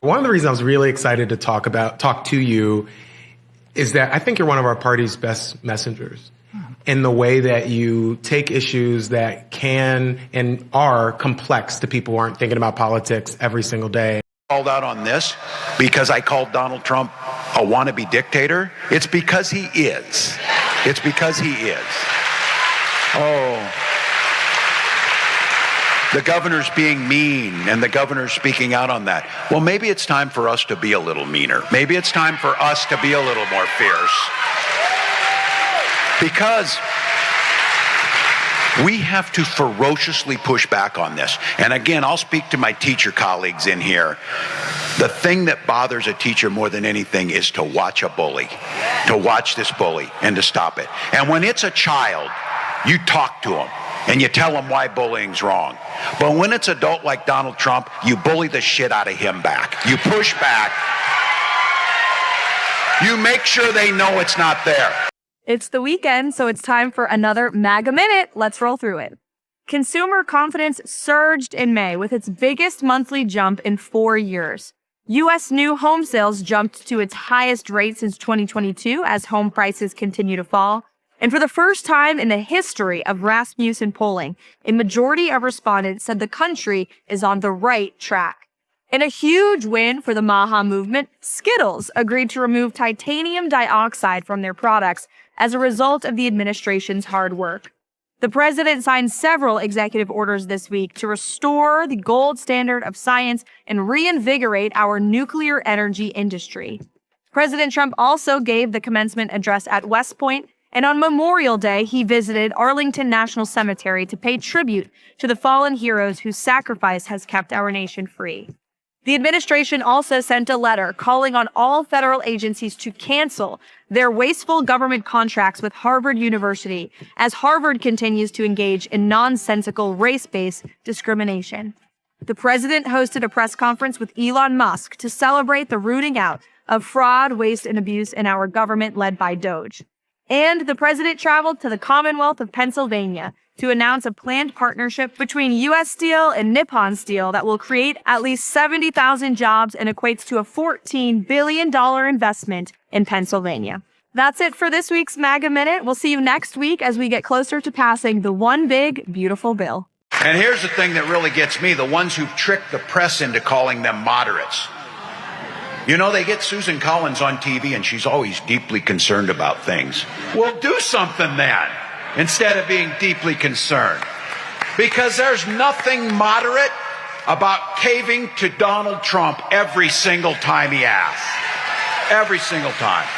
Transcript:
One of the reasons I was really excited to talk to you is that I think you're one of our party's best messengers in the way that you take issues that can and are complex to people who aren't thinking about politics every single day. Called out on this because I called Donald Trump a wannabe dictator. It's because he is. It's because he is. Oh. The governor's being mean, and the governor's speaking out on that. Well, maybe it's time for us to be a little meaner. Maybe it's time for us to be a little more fierce. Because we have to ferociously push back on this. And again, I'll speak to my teacher colleagues in here. The thing that bothers a teacher more than anything is to watch a bully, to watch this bully and to stop it. And when it's a child, you talk to them and you tell them why bullying's wrong. But when it's adult like Donald Trump, you bully the shit out of him back. You push back. You make sure they know it's not there. It's the weekend, so it's time for another MAGA Minute. Let's roll through it. Consumer confidence surged in May with its biggest monthly jump in 4 years. U.S. new home sales jumped to its highest rate since 2022 as home prices continue to fall. And for the first time in the history of Rasmussen polling, a majority of respondents said the country is on the right track. In a huge win for the MAGA movement, Skittles agreed to remove titanium dioxide from their products as a result of the administration's hard work. The president signed several executive orders this week to restore the gold standard of science and reinvigorate our nuclear energy industry. President Trump also gave the commencement address at West Point, and on Memorial Day, he visited Arlington National Cemetery to pay tribute to the fallen heroes whose sacrifice has kept our nation free. The administration also sent a letter calling on all federal agencies to cancel their wasteful government contracts with Harvard University as Harvard continues to engage in nonsensical race-based discrimination. The president hosted a press conference with Elon Musk to celebrate the rooting out of fraud, waste, and abuse in our government led by Doge. And the president traveled to the Commonwealth of Pennsylvania to announce a planned partnership between U.S. Steel and Nippon Steel that will create at least 70,000 jobs and equates to a $14 billion investment in Pennsylvania. That's it for this week's MAGA Minute. We'll see you next week as we get closer to passing the one big, beautiful bill. And here's the thing that really gets me, the ones who've tricked the press into calling them moderates. You know, they get Susan Collins on TV and she's always deeply concerned about things. Well, do something then, instead of being deeply concerned. Because there's nothing moderate about caving to Donald Trump every single time he asks. Every single time.